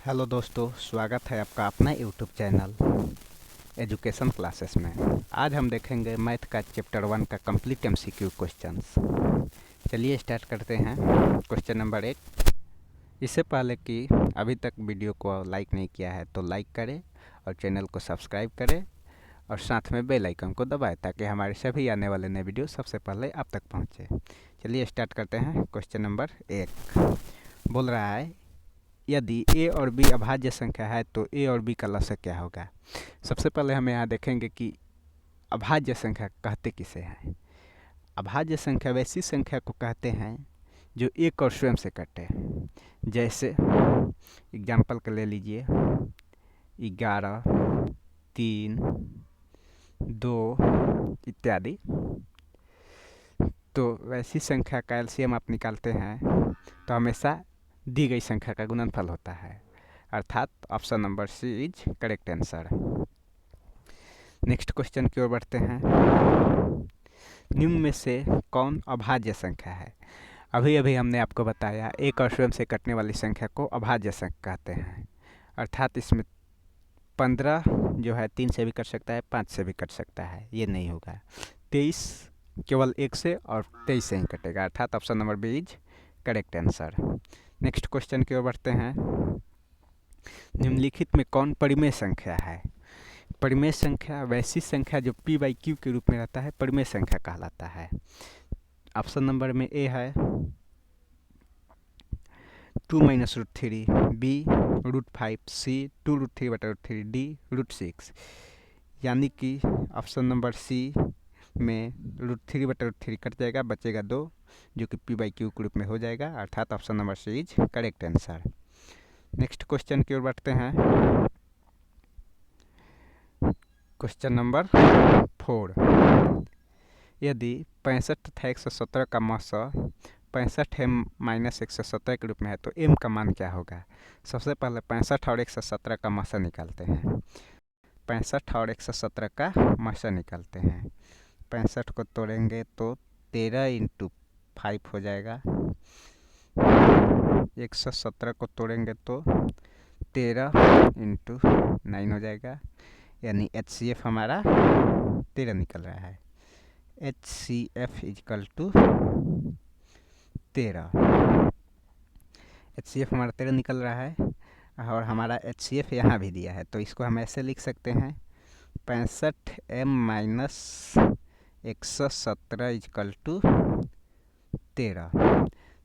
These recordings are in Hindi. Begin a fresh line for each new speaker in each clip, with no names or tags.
हेलो दोस्तों, स्वागत है आपका अपना यूट्यूब चैनल एजुकेशन क्लासेस में। आज हम देखेंगे मैथ का चैप्टर 1 का कंप्लीट एमसीक्यू क्वेश्चंस। चलिए स्टार्ट करते हैं। Question number 1। इससे पहले कि अभी तक वीडियो को लाइक नहीं किया है तो लाइक करें और चैनल को सब्सक्राइब करें और साथ में बेल आइकन को दबाएं ताकि हमारे सभी आने वाले नए वीडियो सबसे पहले आप तक पहुँचे। चलिए स्टार्ट करते हैं। क्वेश्चन नंबर 1 बोल रहा है, यदि a और b अभाज्य संख्या है तो a और b का लसागु क्या होगा। सबसे पहले हम यहाँ देखेंगे कि अभाज्य संख्या कहते किसे हैं। अभाज्य संख्या वैसी संख्या को कहते हैं जो एक और स्वयं से कटे। जैसे एग्जाम्पल के ले लीजिए 11, 3, 2 इत्यादि। तो वैसी संख्या का एलसीएम आप निकालते हैं तो हमेशा दी गई संख्या का गुणनफल होता है, अर्थात option number C is correct answer. Next question की ओर बढ़ते हैं। निम्न में से कौन अभाज्य संख्या है। अभी अभी हमने आपको बताया एक और स्वयं से कटने वाली संख्या को अभाज्य संख्या कहते हैं, अर्थात इसमें 15 जो है 3 से भी कट सकता है, 5 से भी कट सकता है, ये नहीं होगा। 23 केवल 1 से और 23 से ही कटेगा, अर्थात option number B is correct answer. Next question की ओर बढ़ते हैं। निम्नलिखित में कौन परिमेय संख्या है। परिमेय संख्या वैसी संख्या जो p बाई क्यू के रूप में रहता है परिमेय संख्या कहलाता है। ऑप्शन नंबर में ए है 2 माइनस √3, बी √5, सी 2√3/√3, डी √6। यानी कि ऑप्शन नंबर सी में √3/√3 कट जाएगा, बचेगा 2 जो कि p बाई क्यू के रूप में हो जाएगा, अर्थात option number C is correct answer. Next question की ओर बढ़ते हैं। Question number 4। यदि 65 तथा 117 का मौसा 65 m माइनस 117 के रूप में है तो m का मान क्या होगा। सबसे पहले 65 और 117 का मौसा निकालते हैं। 65 और 117 का मौसा निकालते हैं। 65 को तोड़ेंगे तो 13 × 5 हो जाएगा। 117 को तोड़ेंगे तो 13 × 9 हो जाएगा, यानी HCF हमारा 13 निकल रहा है। HCF is equal to 13। HCF हमारा 13 निकल रहा है और हमारा HCF यहाँ भी दिया है, तो इसको हम ऐसे लिख सकते हैं 65 m माइनस 117 इजकल टू 13।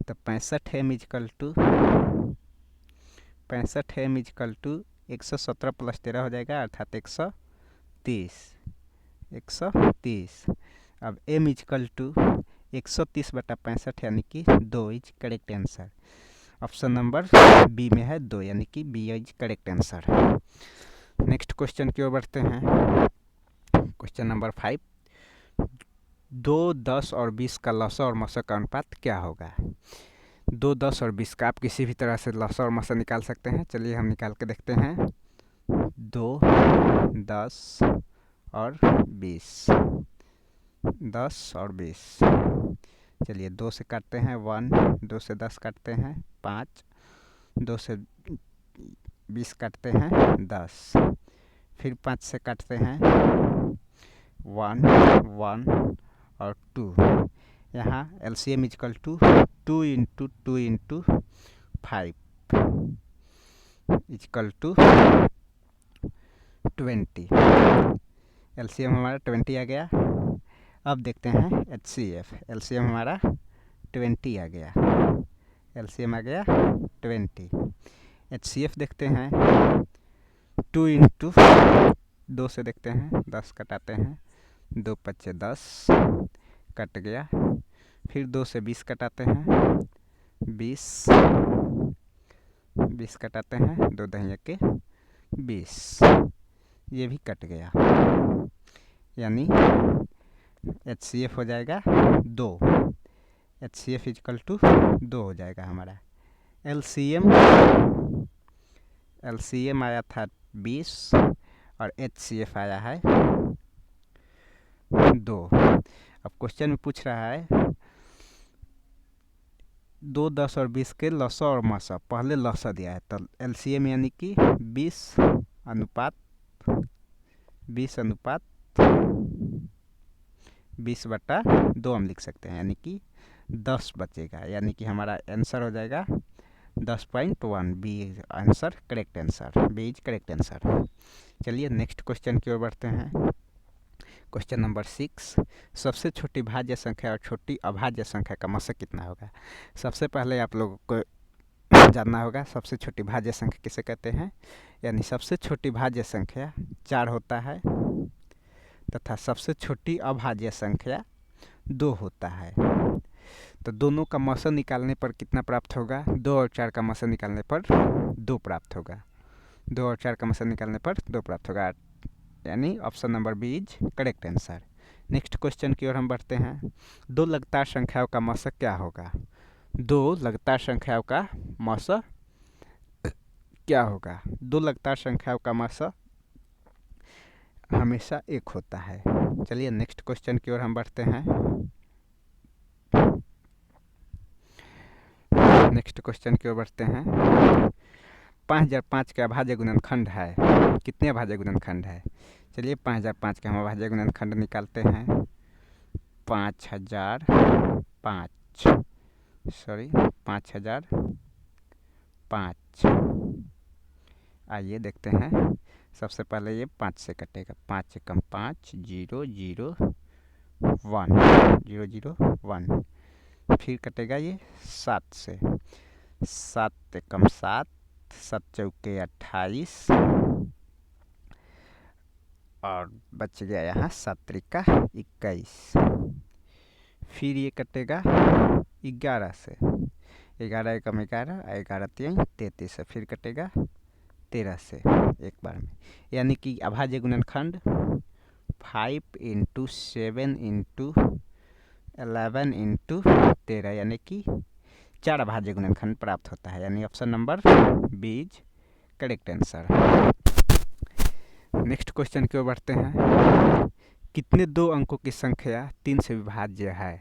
तो 65 m इजकल टू 117 प्लस 13 हो जाएगा, अर्थात 130। अब m इजकल टू 130/65 यानी कि 2 is correct answer. Option number B में है 2, यानी कि B is correct answer. Next question की ओर बढ़ते हैं। Question number 5। 2, 10 और 20 का लसा और मसा का अनुपात क्या होगा। 2, 10 और 20 का आप किसी भी तरह से लसा और मसा निकाल सकते हैं। चलिए हम निकाल के देखते हैं। 2, 10 और 20, 10 और 20। चलिए 2 से काटते हैं 1, 2 से 10 काटते हैं 5, 2 से 20 काटते हैं 10, फिर 5 से काटते हैं 1, 1 और 2। यहाँ LCM equal to 2 × 2 × 5 equal to 20। LCM हमारा 20 आ गया। अब देखते हैं HCF। LCM हमारा 20 आ गया, LCM आ गया 20। HCF देखते हैं 2 × 2 से देखते हैं, 10 कटाते हैं, 2 × 5 = 10 कट गया। फिर 2 से 20 कटाते हैं, 20 कटाते हैं, 2 दहिया के 20, ये भी कट गया, यानी HCF हो जाएगा 2। HCF इजकल टू 2 हो जाएगा हमारा। LCM आया था 20 और HCF आया है 2। अब क्वेश्चन में पूछ रहा है 2, 10 और 20 के लसा और मसा। पहले लसा दिया है तो एलसीएम यानी कि 20/20/2 हम लिख सकते हैं, यानी कि 10 बचेगा, यानी कि हमारा आंसर हो जाएगा 10.1। B is answer, correct answer, B is correct answer. चलिए नेक्स्ट क्वेश्चन की ओर बढ़ते हैं। क्वेश्चन नंबर 6, सबसे छोटी भाज्य संख्या और छोटी अभाज्य संख्या का मशक कितना होगा। सबसे पहले आप लोगों को जानना होगा सबसे छोटी भाज्य संख्या किसे कहते हैं। यानी सबसे छोटी भाज्य संख्या 4 होता है तथा सबसे छोटी अभाज्य संख्या 2 होता है। तो दोनों का मशक निकालने पर कितना प्राप्त होगा। 2 और 4 का मशक निकालने पर 2 प्राप्त होगा। 2 और 4 का मशक निकालने पर 2 प्राप्त होगा, यानी option number B is correct answer. Next question की ओर हम बढ़ते हैं। 2 लगातार संख्याओं का मशक क्या होगा। 2 लगातार संख्याओं का मशक क्या होगा। 2 लगातार संख्याओं का मशक हमेशा 1 होता है। चलिए नेक्स्ट क्वेश्चन की ओर हम बढ़ते हैं। नेक्स्ट क्वेश्चन की ओर बढ़ते हैं। 5005 का अभाज्य गुणनखंड है। कितने अभाज्य गुणनखंड है। चलिए 5005 के हम अभाज्य गुणनखंड निकालते हैं। 5005। आइए देखते हैं। सबसे पहले ये 5 से कटेगा। 5 एकम 5, 0 0 1, 0 0 1। फिर कटेगा ये 7 से। 7 एकम 7, 7 चौके 28 और बच गया यहाँ 7 त्रिका 21। फिर ये कटेगा 11 से। 11 एकम 11, 11 3 33 से। फिर कटेगा 13 से एक बार में, यानी कि अभाज्य गुणनखंड 5 × 7 × 11 × 13, यानी कि 4 अभाज्य गुणनखंड प्राप्त होता है, यानी option number B is correct answer. Next question की ओर बढ़ते हैं। कितने 2 अंकों की संख्या 3 से विभाज्य है।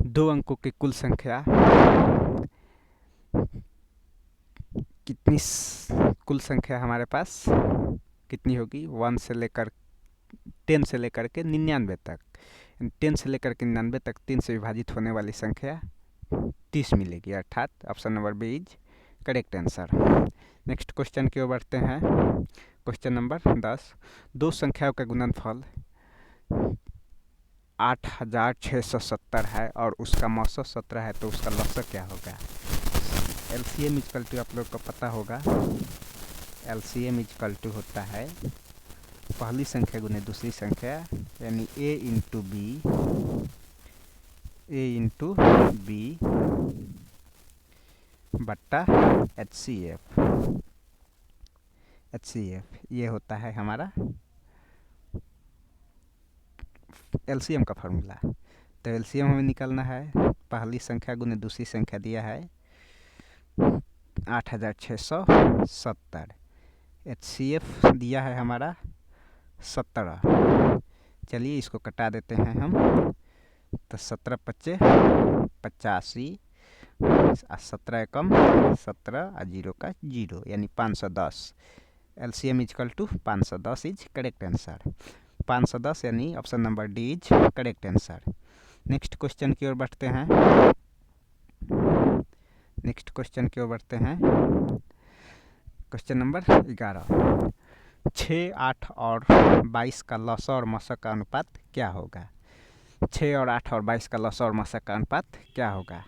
2 अंकों की कुल संख्या कितनी कुल संख्या हमारे पास कितनी होगी। 1 से लेकर 10 से लेकर के 99 तक, 10 से लेकर के 99 तक 3 से विभाजित होने वाली संख्या 30 मिलेगी, अर्थात option number B is correct answer. Next question की ओर बढ़ते हैं। क्वेश्चन नंबर 10, 2 संख्याओं का गुणनफल 8670 है और उसका मौसम 17 है, तो उसका लसक क्या होगा। एलसीएम इक्वल टू आप लोग को पता होगा। एलसीएम इक्वल टू होता है पहली संख्या गुने दूसरी संख्या, यानी a × b बट्टा HCF। ये होता है हमारा एलसीएम का फार्मूला। तो एलसीएम हमें निकालना है। पहली संख्या गुने दूसरी संख्या दिया है 8670। HCF दिया है हमारा 17। चलिए इसको कटा देते हैं हम। तो 17 पच्चे 85, 17 एकम 17 और 0 का 0, यानी 510। LCM equal to 510 is correct answer. 510 यानी option number D is correct answer. Next question की ओर बढ़ते हैं। क्वेश्चन नंबर 11, 6, 8 और 22 का लसा और मशक का अनुपात क्या होगा। 6 और 8 और 22 का लसा और मशक का अनुपात क्या होगा।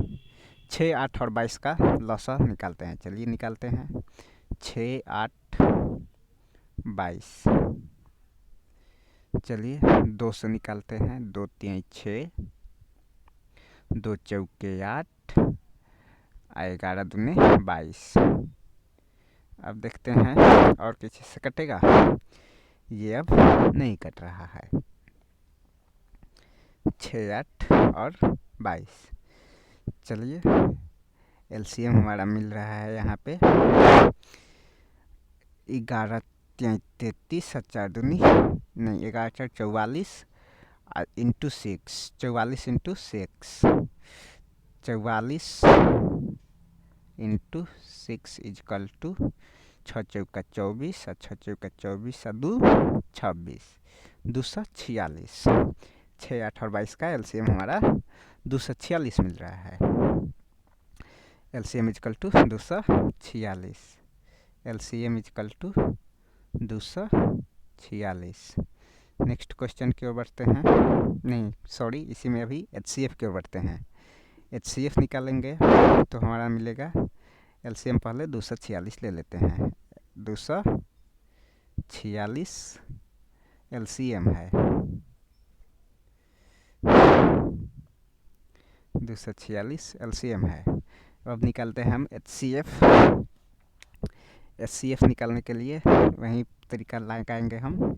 6, 8 और 22 का लसा निकालते हैं। चलिए निकालते हैं। 6, 8, 22। चलिए 2 से निकालते हैं। 2 3 6, 2 चौके 8, 11 दूने 22। अब देखते हैं और किसी से कटेगा। ये अब नहीं कट रहा है। 6, 8 और 22। चलिए एलसीएम हमारा मिल रहा है यहाँ पे 11 33 और 4 दूनी नहीं 11 4 44 × 6, 44 × 6। 44 × 6 = 120 और 4 × 6 = 180। 44 इंटू 6 इजकल टू 6 चौका 24 और 6 चौका 24 और 2 26 246। 6 8 और 22 का एलसीएम हमारा 246 मिल रहा है। LCM is equal to 246। LCM is equal to 246। Next question की ओर बढ़ते हैं। नहीं सॉरी, इसी में अभी एचसीएफ की ओर बढ़ते हैं। एचसीएफ निकालेंगे तो हमारा मिलेगा, एलसीएम पहले 246 ले लेते हैं। 246 एलसीएम है। 246 एलसीएम है। अब निकालते हैं हम एचसीएफ। एचसीएफ निकालने के लिए वही तरीका लगाएंगे हम,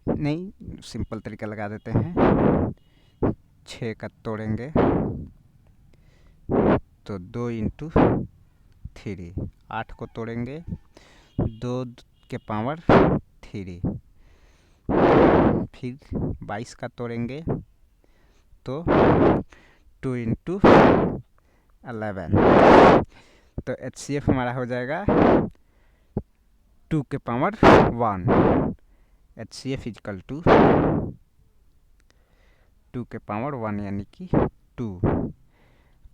नहीं सिंपल तरीका लगा देते हैं। 6 का तोड़ेंगे तो 2 इंटू 3। 8 को तोड़ेंगे 2 के पावर 3। फिर 22 का तोड़ेंगे तो 2 इंटू 11। तो एचसीएफ हमारा हो जाएगा 2 के पावर 1। एचसीएफ इजकल टू 2 के पावर 1 यानी कि 2।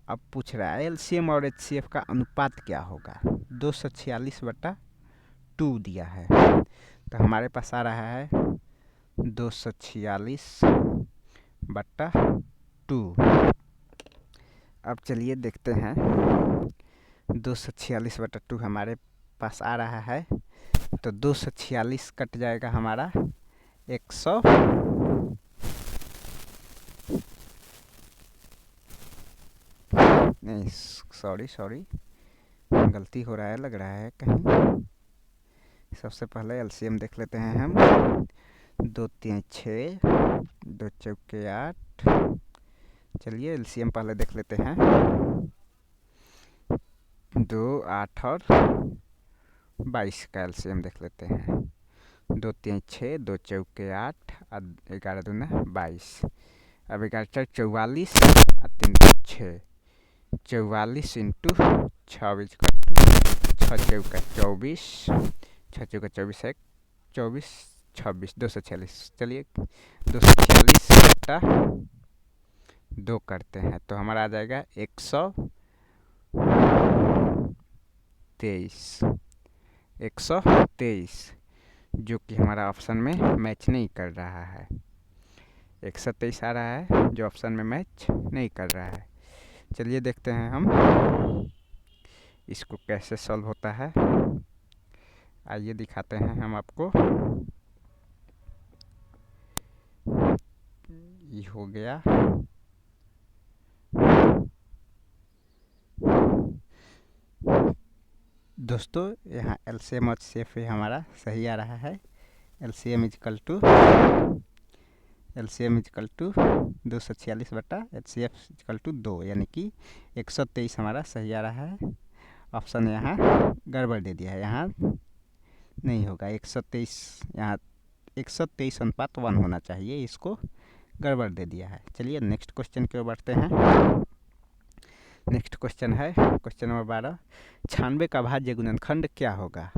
अब पूछ रहा है एलसीएम और एचसीएफ का अनुपात क्या होगा। 246/2 दिया है, तो हमारे पास आ रहा है 246/2। अब चलिए देखते हैं। 246/2 हमारे पास आ रहा है, तो 246 कट जाएगा हमारा 100। नहीं सॉरी गलती हो रहा है, लग रहा है कहीं। सबसे पहले एलसीएम देख लेते हैं हम। 2 3 6 2 चौके 8। चलिए एलसीएम पहले देख लेते हैं। 2 8 और 22 का एलसीएम देख लेते हैं। 2 3 6 2 चौके 8 और 11 दूना 22। अब 11 4 44 और 3 6। 44 इंटू 26 का 6 चौका 24। 6 चौका 24 है 24 26 246। चलिए 246/2 करते हैं तो हमारा आ जाएगा 123। 123 जो कि हमारा ऑप्शन में मैच नहीं कर रहा है। 123 आ रहा है जो ऑप्शन में मैच नहीं कर रहा है। चलिए देखते हैं हम इसको कैसे सॉल्व होता है। आइए दिखाते हैं हम आपको। ये हो गया। दोस्तों यहाँ एलसीएम और एचसीएफ हमारा सही आ रहा है। एलसीएम इजकल टू 246/एचसीएफ इजकल टू 2 यानी कि 123 हमारा सही आ रहा है। ऑप्शन यहाँ गड़बड़ दे दिया है, यहाँ नहीं होगा। 123 यहाँ 123/1 होना चाहिए, इसको गड़बड़ दे दिया है। चलिए नेक्स्ट क्वेश्चन की ओर बढ़ते हैं। नेक्स्ट क्वेश्चन है क्वेश्चन नंबर 12। 96 का भाज्य गुणनखंड क्या होगा।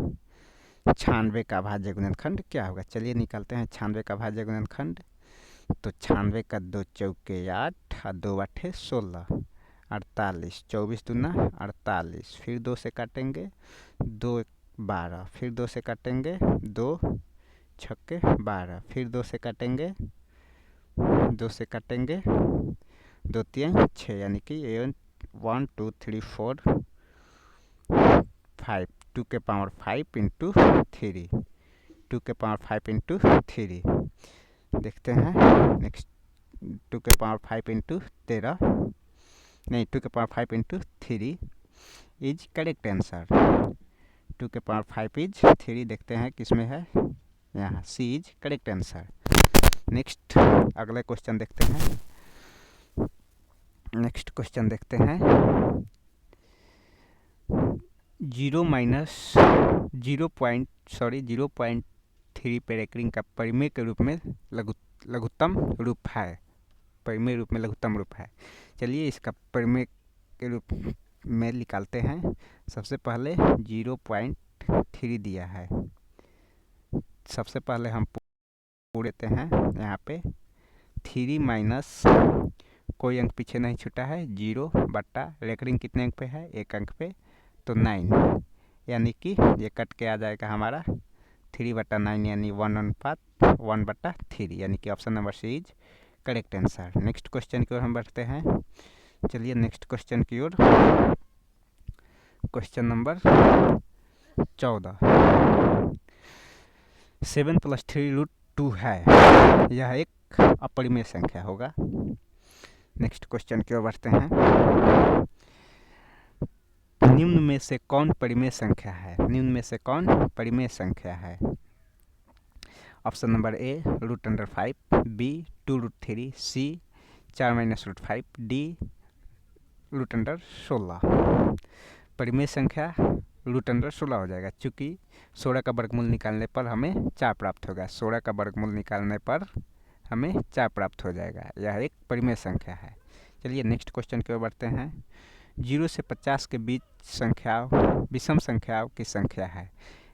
96 का भाज्य गुणनखंड क्या होगा। चलिए निकालते हैं 96 का भाज्य गुणनखंड। तो 96 का 2 चौके 8 और 2 8 16 48। 24 दूना 48। फिर 2 से काटेंगे 2 12। फिर 2 से काटेंगे 2 छक्के 12। फिर 2 से काटेंगे 2 से काटेंगे 2 3 6 यानी कि 1 2 3 4 5। 2 के पावर 5 इंटू 3। 2 के पावर 5 इंटू 3 देखते हैं। नेक्स्ट 2 के पावर 5 इंटू 13 नहीं 2 के power 5 into 3 is correct answer. 2 के पावर 5 इज 3 देखते हैं किसमें है, यहाँ सी इज करेक्ट आंसर। नेक्स्ट अगले क्वेश्चन देखते हैं। नेक्स्ट क्वेश्चन देखते हैं। 0.3 पे रेकरिंग का परिमेय के रूप में लघुत्तम रूप है। परिमेय रूप में लघुत्तम रूप है। चलिए इसका परिमेय के रूप में निकालते हैं। सबसे पहले 0.3 दिया है। सबसे पहले हम पूरे देते हैं यहाँ पे 3 माइनस कोई अंक पीछे नहीं छूटा है, 0 बट्टा रेकरिंग कितने अंक पे है, 1 अंक पे, तो 9, यानी कि ये कट के आ जाएगा हमारा 3/9 यानी 1/3, यानी कि option number C is correct answer. Next question की ओर हम बढ़ते हैं। चलिए नेक्स्ट क्वेश्चन की ओर। क्वेश्चन नंबर 14, 7 + 3√2 है, यह एक अपरिमेय संख्या होगा। नेक्स्ट क्वेश्चन की ओर बढ़ते हैं। निम्न में से कौन परिमेय संख्या है? निम्न में से कौन परिमेय संख्या है? Option number A √5, B 2√3, C 4 - √5, D √16। परिमेय संख्या √16 हो जाएगा, चूँकि 16 का वर्गमूल निकालने पर हमें 4 प्राप्त होगा। 16 का वर्गमूल निकालने पर हमें 4 प्राप्त हो जाएगा। यह एक परिमेय संख्या है। चलिए नेक्स्ट क्वेश्चन की ओर बढ़ते हैं। 0 से 50 के बीच विषम संख्याओं की संख्या है।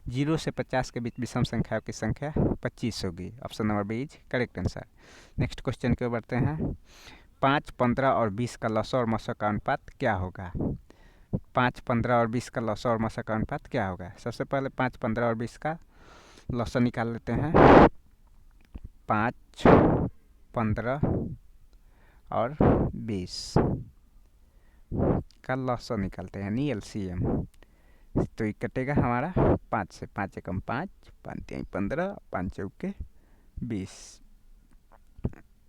0 से 50 के बीच विषम संख्याओं की संख्या 25 होगी। Option number B is correct answer. Next question की ओर बढ़ते हैं। 5, 15 और 20 का लसौ और मसौ का अनुपात क्या होगा? 5, 15 और 20 का लसौ और मसौ का अनुपात क्या होगा? सबसे पहले 5, 15 और 20 का लसौ निकाल लेते हैं। 5, 15 और 20 का लसौ निकालते हैं, यानी एलसीएम। तो ये कटेगा हमारा 5 से, 5 एकम 5, 5 तिहाई 15, 5 चौके 20।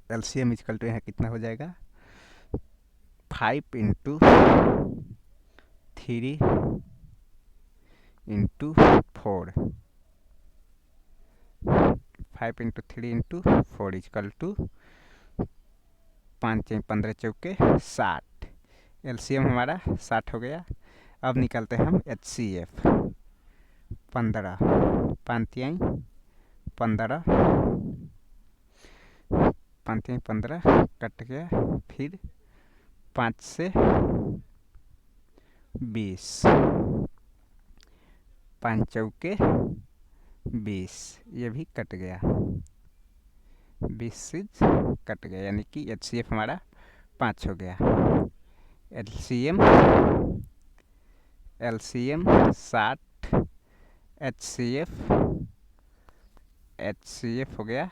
एलसीएम इक्वल टू यहाँ कितना हो जाएगा? 5 × 3 × 4, 5 × 3 × 4 इक्वल टू 5 तिहाई 15 चौके 60। एलसीएम हमारा 60 हो गया। अब निकालते हैं हम एचसीएफ। 15, 5 तिहाई 15, 5 तिहाई 15 कट गया, फिर 5 से 20, 5 चौके 20, ये भी कट गया, 20 से कट गया, यानी कि एचसीएफ हमारा 5 हो गया। एलसीएम 60, एचसीएफ हो गया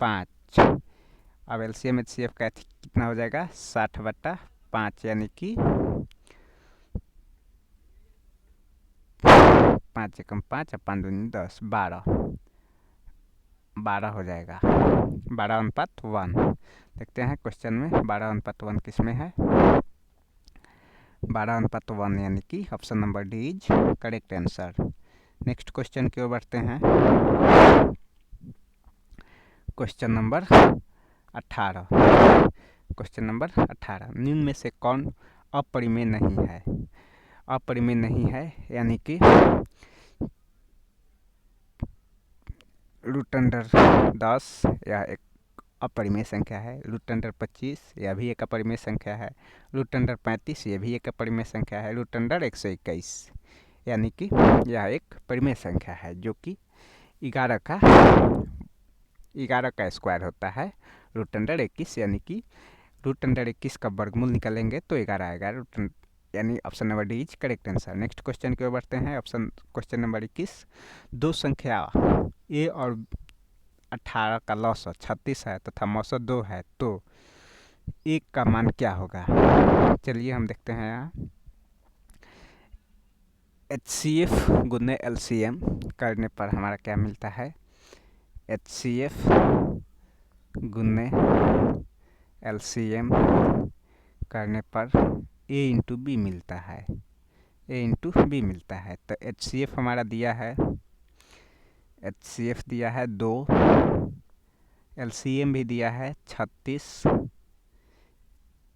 5। अब एलसीएम एचसीएफ का कितना हो जाएगा? 60/5, यानी कि 5 एकम 5 और 5 दूनी 10, 12 हो जाएगा। 12:1। देखते हैं क्वेश्चन में 12:1 किस में है। 12:1, यानी कि option number D is correct answer. Next question की ओर बढ़ते हैं। Question number 18। क्वेश्चन नंबर 18, निम्न में से कौन अपरिमेय नहीं है? अपरिमेय नहीं है, यानी कि √10 यह एक अपरिमेय संख्या है। √25 यह भी एक अपरिमेय संख्या है। √35 यह भी एक अपरिमेय संख्या है। √121 यानी कि यह एक परिमेय संख्या है, जो कि 11 का स्क्वायर होता है। √21 यानी कि √21 का वर्गमूल निकालेंगे तो 11 आएगा, यानी option number D is correct answer. Next question की ओर बढ़ते हैं। क्वेश्चन नंबर 21, दो संख्या ए और 18 का लसौ 36 है तथा मसौ 2 है, तो एक का मान क्या होगा? चलिए हम देखते हैं। यहाँ एचसीएफ गुने एलसीएम करने पर हमारा क्या मिलता है? एचसीएफ गुने एलसीएम करने पर ए इंटू बी मिलता है। ए इंटू बी मिलता है। तो एचसीएफ हमारा दिया है, एचसीएफ दिया है 2, एलसीएम भी दिया है 36,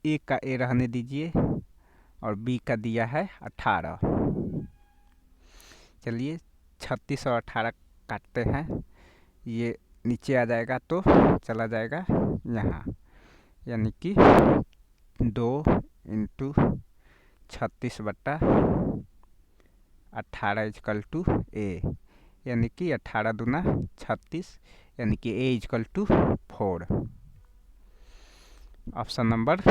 ए का ए रहने दीजिए, और बी का दिया है 18। चलिए 36 और 18 काटते हैं, ये नीचे आ जाएगा तो चला जाएगा यहाँ, यानी कि 2 इंटू 36/18 इजकल टू ए, यानी कि 18 दूना 36, यानी कि A is equal to 4। Option number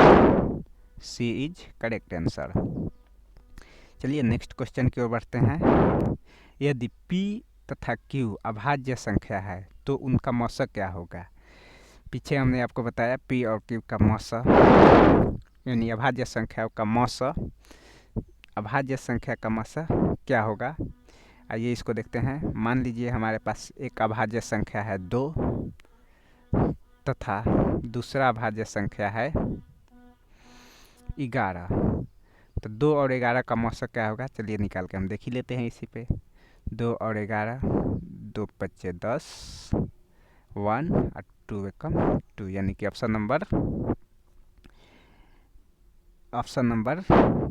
C is correct answer. चलिए नेक्स्ट क्वेश्चन की ओर बढ़ते हैं। यदि P तथा Q अभाज्य संख्या है तो उनका मौसा क्या होगा। पीछे हमने आपको बताया P और Q का मौसा, यानी अभाज्य संख्याओं का मौसा, अभाज्य संख्या का मौसा क्या होगा। आइए इसको देखते हैं। मान लीजिए हमारे पास एक अभाज्य संख्या है 2 तथा दूसरा अभाज्य संख्या है 11। तो 2 और 11 का मौसा क्या होगा, चलिए निकाल के हम देख ही लेते हैं इसी पे। 2 और 11, 2 पच्चे 10, 1 और 2 एकम 2, यानी कि option number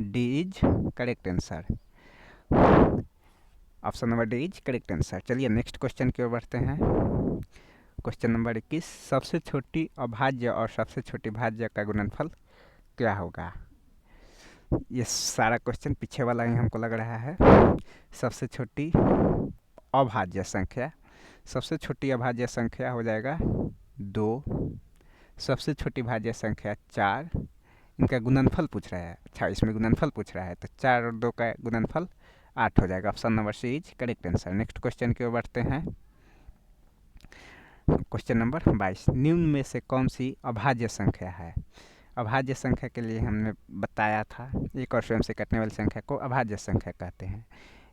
D is correct answer. Option number D is correct answer. चलिए नेक्स्ट क्वेश्चन की ओर बढ़ते हैं। क्वेश्चन नंबर 21, सबसे छोटी अभाज्य और सबसे छोटी भाज्य का गुणनफल क्या होगा। ये सारा क्वेश्चन पीछे वाला ही हमको लग रहा है। सबसे छोटी अभाज्य संख्या, सबसे छोटी अभाज्य संख्या हो जाएगा 2, सबसे छोटी भाज्य संख्या 4, इनका गुणनफल पूछ रहा है। अच्छा, इसमें गुणनफल पूछ रहा है तो 4 और 2 का गुणनफल 8 हो जाएगा। Option number C is correct answer. Next question की ओर बढ़ते हैं। क्वेश्चन नंबर 22, निम्न में से कौन सी अभाज्य संख्या है। अभाज्य संख्या के लिए हमने बताया था एक और स्वयं से कटने वाली संख्या को अभाज्य संख्या कहते हैं,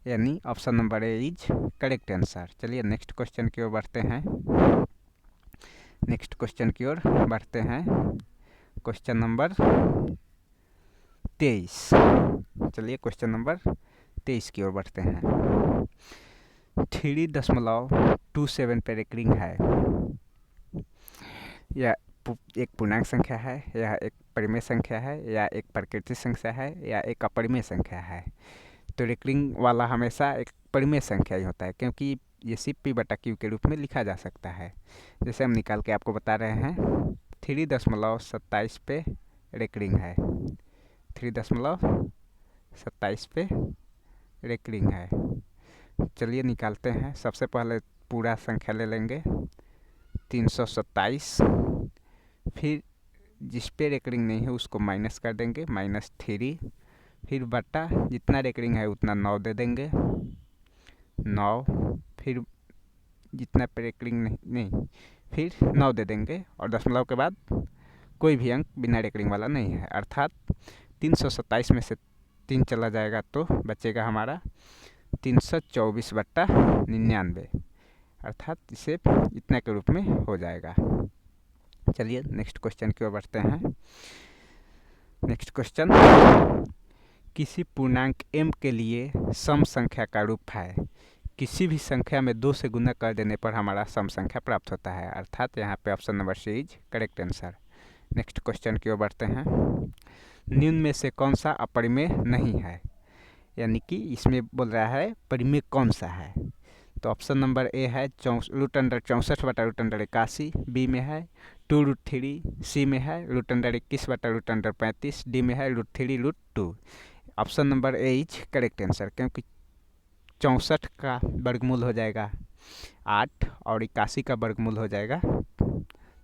यानी option number A is correct answer. चलिए नेक्स्ट क्वेश्चन की ओर बढ़ते हैं। नेक्स्ट क्वेश्चन की ओर बढ़ते हैं। Question number 23। चलिए क्वेश्चन नंबर 23 की ओर बढ़ते हैं। 3.27 पे रेकरिंग है। यह एक पूर्णांक संख्या है, यह एक परिमेय संख्या है, या एक प्राकृतिक संख्या है, या एक अपरिमेय संख्या है। तो रेकरिंग वाला हमेशा एक परिमेय संख्या ही होता है, क्योंकि ये सिर्फ P/Q के रूप में लिखा जा सकता है। जैसे हम निकाल के आपको बता रहे हैं, 3.27 पे रेकरिंग है, 3.27 पे रेकरिंग है। चलिए निकालते हैं। सबसे पहले पूरा संख्या ले लेंगे 327, फिर जिस पे रेकरिंग नहीं है उसको माइनस कर देंगे, -3, फिर बटा जितना रेकरिंग है उतना 9 दे देंगे, 9, फिर जितना पे रेकरिंग नहीं फिर 9 दे देंगे, और दशमलव के बाद कोई भी अंक बिना रेकरिंग वाला नहीं है, अर्थात 327 में से 3 चला जाएगा तो बचेगा हमारा 324/99, अर्थात इसे इतना के रूप में हो जाएगा। चलिए नेक्स्ट क्वेश्चन की ओर बढ़ते हैं। नेक्स्ट क्वेश्चन, किसी पूर्णांक m के लिए सम संख्या का रूप है। किसी भी संख्या में 2 से गुना कर देने पर हमारा सम संख्या प्राप्त होता है, अर्थात यहाँ पे option number C is correct answer. Next question की ओर बढ़ते हैं। निम्न में से कौन सा अपरिमेय नहीं है, यानी कि इसमें बोल रहा है परिमेय कौन सा है। तो ऑप्शन नंबर ए है √64/√81, बी में है 2√3, सी में है √21/√35, डी में है √3√2। Option number A is correct answer, क्योंकि 64 का वर्गमूल हो जाएगा 8 और 81 का वर्गमूल हो जाएगा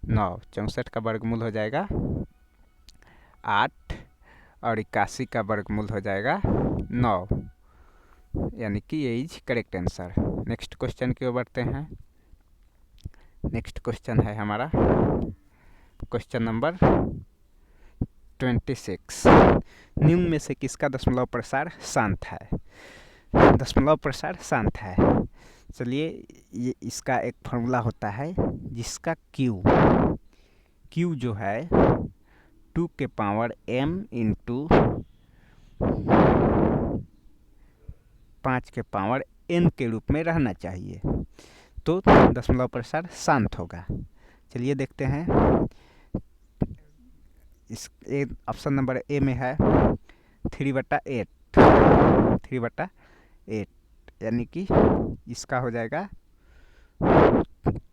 9। 64 का वर्गमूल हो जाएगा 8 और 81 का वर्गमूल हो जाएगा 9, यानी कि ये is correct answer. Next question की ओर बढ़ते हैं। नेक्स्ट क्वेश्चन है हमारा क्वेश्चन नंबर 26। निम्न में से किसका दशमलव प्रसार शांत है। दशमलव प्रसार शांत है। चलिए ये इसका एक फॉर्मूला होता है जिसका Q जो है 2 के पावर m इंटू 5 के पावर n के रूप में रहना चाहिए, तो दशमलव प्रसार शांत होगा। चलिए देखते हैं। इस ऑप्शन नंबर ए में है 3/8, 3/8, यानी कि इसका हो जाएगा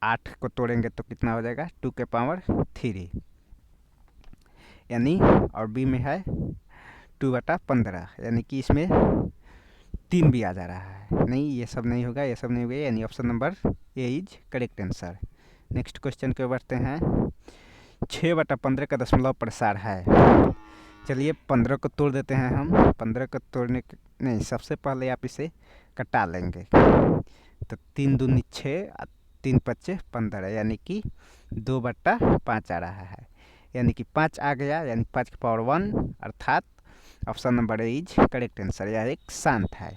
8 को तोड़ेंगे तो कितना हो जाएगा 2 के पावर 3। यानी, और बी में है 2/15, यानी कि इसमें 3 भी आ जा रहा है। नहीं, ये सब नहीं होगा, ये सब नहीं होगा, यानी option number A is correct answer. Next question के बढ़ते हैं। 6/15 का दशमलव प्रसार है। चलिए 15 को तोड़ देते हैं हम। 15 को तोड़ने के नहीं, सबसे पहले आप इसे कटा लेंगे। तो 3 दूनी 6, 3 पच्चे 15, यानी कि 2/5 आ रहा है, यानी कि 5 आ गया, यानी 5 की पावर 1, अर्थात option number A is correct answer. यह एक शांत है।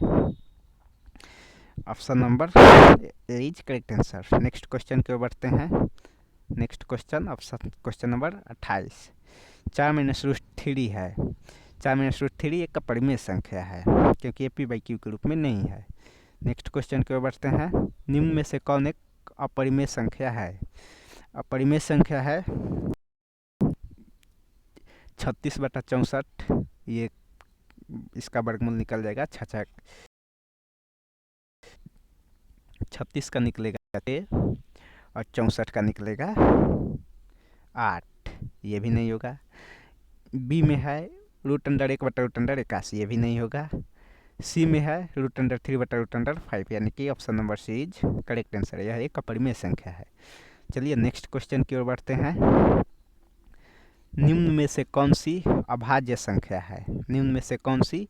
Option number A is correct answer. Next question की ओर बढ़ते हैं। Next question, option question number 28। 4-3 है। 4-3 एक अपरिमेय संख्या है, क्योंकि ए पी बाई क्यू के रूप में नहीं है। नेक्स्ट क्वेश्चन की ओर बढ़ते हैं। निम्न में से कौन एक अपरिमेय संख्या है? अपरिमेय संख्या है 36/64, ये इसका वर्गमूल निकल जाएगा 36 का निकलेगा 6 और 64 का निकलेगा 8, ये भी नहीं होगा। बी में है √1/√81, ये भी नहीं होगा। सी में है √3/√5, यानी कि option number C is correct answer. यह एक अपरिमेय संख्या है। चलिए नेक्स्ट क्वेश्चन की ओर बढ़ते हैं। निम्न में से कौन सी अभाज्य संख्या है? निम्न में से कौन सी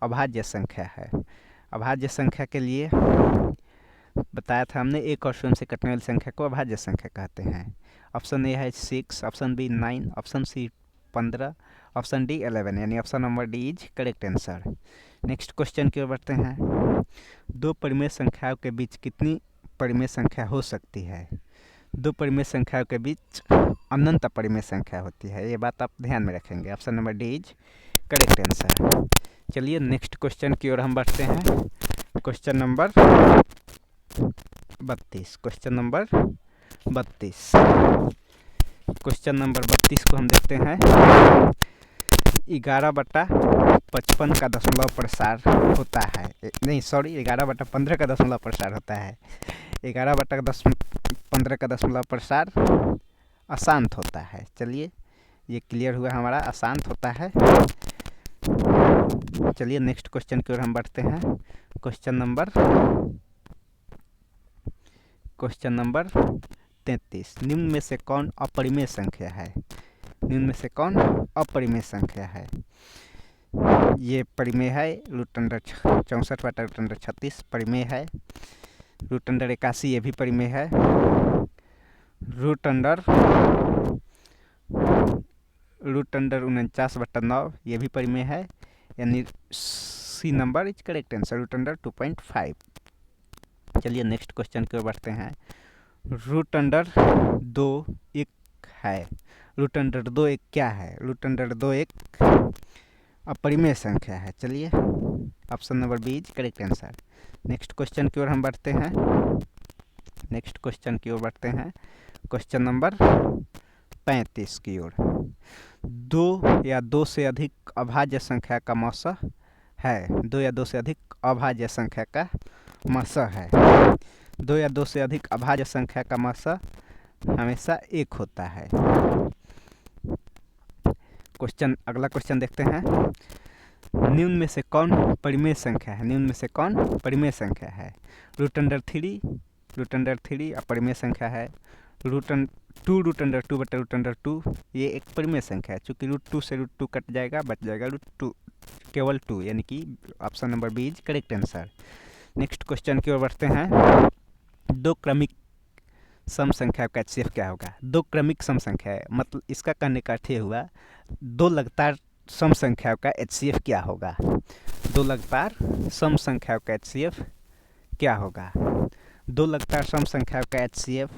अभाज्य संख्या है? अभाज्य संख्या के लिए बताया था हमने, एक और स्वयं से कटने वाली संख्या को अभाज्य संख्या कहते हैं। ऑप्शन ए है 6, option B 9, option C 15, option D 11, यानी option number D is correct answer. Next question की ओर बढ़ते हैं। दो परिमेय संख्याओं के बीच कितनी परिमेय संख्या हो सकती है? दो परिमेय संख्याओं के बीच अनंत परिमेय संख्या होती है, ये बात आप ध्यान में रखेंगे। Option number D is correct answer. चलिए नेक्स्ट क्वेश्चन की ओर हम बढ़ते हैं। Question number 32। Question number 32। Question number 32 को हम देखते हैं। 11/55 का दशमलव प्रसार होता है। नहीं, सॉरी, 11/15 का दशमलव प्रसार होता है। 11/15 का दशमलव प्रसार अशांत होता है। चलिए ये क्लियर हुआ हमारा, अशांत होता है। चलिए नेक्स्ट क्वेश्चन की ओर हम बढ़ते हैं। Question number 33। निम्न में से कौन अपरिमेय संख्या है? निम्न में से कौन अपरिमेय संख्या है? ये परिमेय है √64/√36 परिमेय है। √81 ये भी परिमेय है। √49/9 ये भी परिमेय है, यानी C number is correct answer, √2.5। चलिए नेक्स्ट क्वेश्चन की ओर बढ़ते हैं। √2 एक है। √2 एक क्या है? √2 एक अपरिमेय संख्या है। चलिए option number B is correct answer. Next question की ओर हम बढ़ते हैं। नेक्स्ट क्वेश्चन की ओर बढ़ते हैं। क्वेश्चन नंबर 35 की ओर। 2 या 2 से अधिक अभाज्य संख्या का मौसा है। 2 या 2 से अधिक अभाज्य संख्या का मौसा है। 2 या 2 से अधिक अभाज्य संख्या का मौसा हमेशा 1 होता है। अगला क्वेश्चन देखते हैं। निम्न में से कौन परिमेय संख्या है? निम्न में से कौन परिमेय संख्या है? √3 अपरिमेय संख्या है। √2 ये एक परिमेय संख्या है। चूंकि √2 से √2 कट जाएगा, बच जाएगा √2, केवल 2, यानी कि option number B is correct answer. Next question की ओर बढ़ते हैं। दो क्रमिक सम संख्या का HCF क्या होगा? दो क्रमिक सम संख्या है, मतलब इसका कहने का अर्थ ये हुआ, दो लगातार सम संख्याओं का HCF क्या होगा? दो लगातार सम संख्याओं का HCF क्या होगा? दो लगातार सम संख्याओं का HCF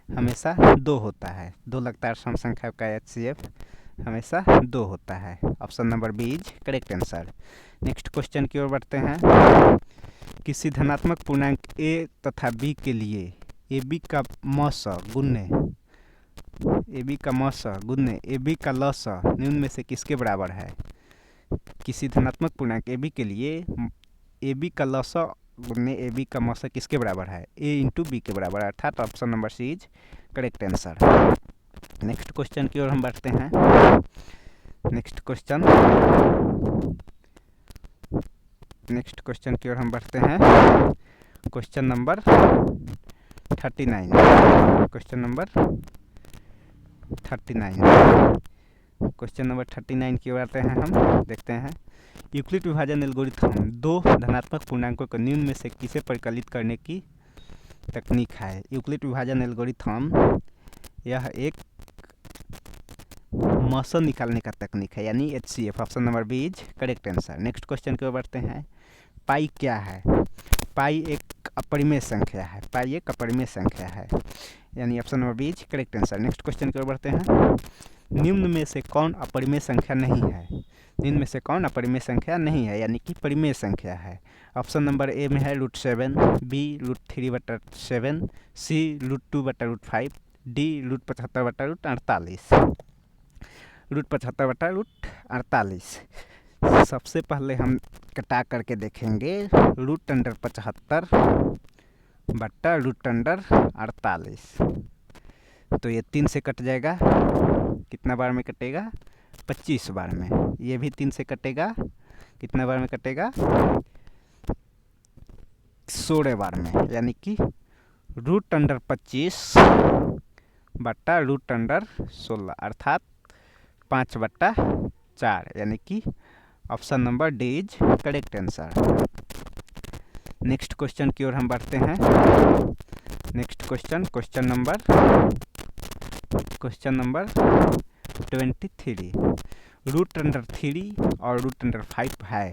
हमेशा 2 होता है। दो लगातार सम संख्याओं का HCF हमेशा 2 होता है। Option number B is correct answer. Next question की ओर बढ़ते हैं। किसी धनात्मक पूर्णांक a तथा b के लिए AB का मौसा गुण्य AB का लसा निम्न में से किसके बराबर है? किसी धनात्मक पूर्णांक AB के लिए AB का लसा गुण्य AB का मौसा किसके बराबर है? A इंटू B के बराबर, अर्थात option number C is correct answer. Next question की ओर हम बढ़ते हैं। नेक्स्ट क्वेश्चन की ओर हम बढ़ते हैं। Question number 39। क्वेश्चन नंबर 39 की ओर आते हैं हम। देखते हैं यूक्लिड विभाजन एल्गोरिथम दो धनात्मक पूर्णांकों को निम्न में से किसे परिकलित करने की तकनीक है। यूक्लिड विभाजन एल्गोरिथम यह एक मौसम निकालने का तकनीक है, यानी HCF। Option number B is correct answer. Next question की ओर बढ़ते हैं। पाई क्या है? पाई एक अपरिमेय संख्या है। पाई एक अपरिमेय संख्या है, यानी option number B is correct answer. Next question की ओर बढ़ते हैं। निम्न में से कौन अपरिमेय संख्या नहीं है? निम्न में से कौन अपरिमेय संख्या नहीं है, यानी कि परिमेय संख्या है? ऑप्शन नंबर ए में है √7, बी √3/7, सी √2/5, डी √75/48। √75/48। सबसे पहले हम कटा करके देखेंगे √75/48। तो ये 3 से कट जाएगा। कितना बार में कटेगा? 25 बार में। ये भी 3 से कटेगा। कितना बार में कटेगा? 16 बार में, यानी कि √25/√16 अर्थात 5/4, यानी कि option number D is correct answer. Next question की ओर हम बढ़ते हैं। Next question number 23। √3 और √5 है।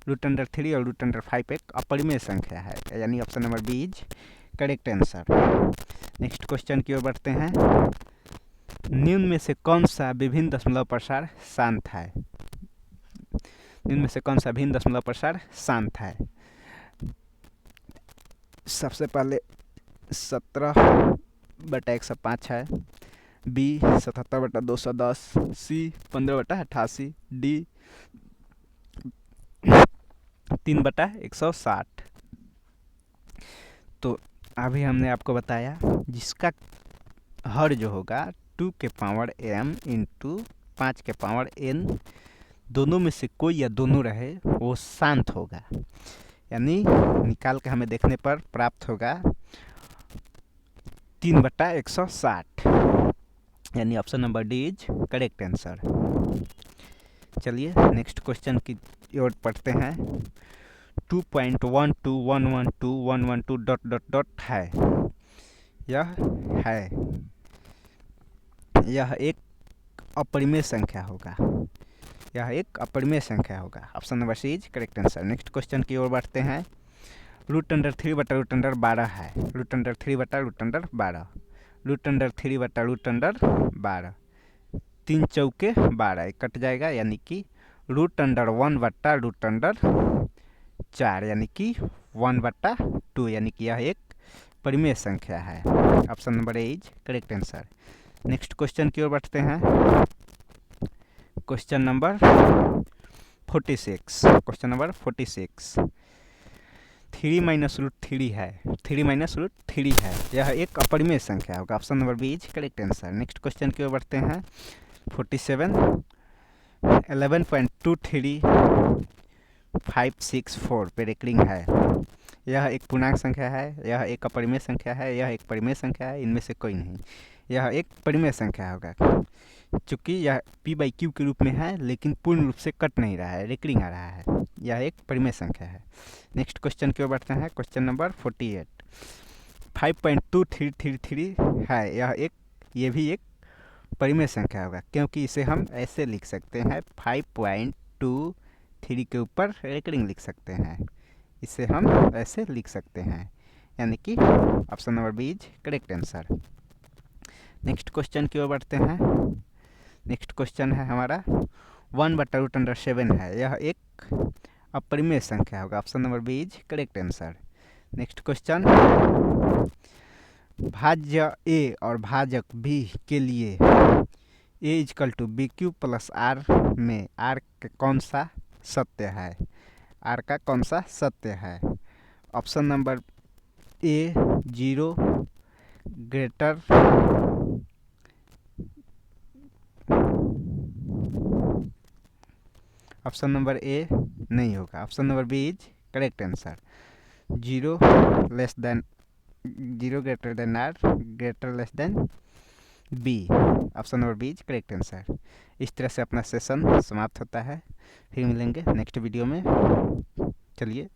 √3 और √5 एक अपरिमेय संख्या है, यानी option number B is correct answer. Next question की ओर बढ़ते हैं। निम्न में से कौन सा विभिन्न दशमलव प्रसार शांत है? निम्न में से कौन सा विभिन्न दशमलव प्रसार शांत है? सबसे पहले 17/105 है, बी 77/210, सी 15/88, डी 3/160। तो अभी हमने आपको बताया जिसका हर जो होगा 2 के पावर m इंटू 5 के पावर n, दोनों में से कोई या दोनों रहे वो शांत होगा, यानी निकाल के हमें देखने पर प्राप्त होगा 3/160, यानी option number D is correct answer. चलिए नेक्स्ट क्वेश्चन की ओर पढ़ते हैं। 2.12112 ... है। यह एक अपरिमेय संख्या होगा। यह एक अपरिमेय संख्या होगा। Option number C is correct answer. Next question की ओर बढ़ते हैं। √3/√12 है। √3/√12, √3/√12, 3 चौके 12 कट जाएगा, यानी कि √1/√4, यानी कि 1/2, यानी कि यह एक परिमेय संख्या है। Option number A is correct answer. Next question की ओर बढ़ते हैं। Question number 46। 3 - √3 है। 3 - √3 है, यह एक अपरिमेय संख्या होगा। Option number B is correct answer. Next question की ओर बढ़ते हैं। 47 11.2356 पे रेकरिंग है। यह एक पूर्णांक संख्या है, यह एक अपरिमेय संख्या है, यह एक परिमेय संख्या है, इनमें से कोई नहीं। यह एक परिमेय संख्या होगा, चूँकि यह p/q के रूप में है, लेकिन पूर्ण रूप से कट नहीं रहा है, रेकरिंग आ रहा है। यह एक परिमेय संख्या है। नेक्स्ट क्वेश्चन की ओर बढ़ते हैं। Question number 48। 5.2333 है, ये भी एक परिमेय संख्या होगा, क्योंकि इसे हम ऐसे लिख सकते हैं 5.23 के ऊपर रेकरिंग लिख सकते हैं। इसे हम ऐसे लिख सकते हैं, यानी कि option number B is correct answer. Next question की ओर बढ़ते हैं। नेक्स्ट क्वेश्चन है हमारा 1/√7 है। यह एक अपरिमेय संख्या होगा। Option number B is correct answer. Next question, भाज्य ए और भाजक बी के लिए a = BQ + R में R का कौन सा सत्य है? R का कौन सा सत्य है? Option number A 0 > option number A नहीं होगा, option number B is correct answer. 0 less than 0 greater than or greater less than B, option number B is correct answer. इस तरह से अपना सेशन समाप्त होता है। फिर मिलेंगे नेक्स्ट वीडियो में। चलिए।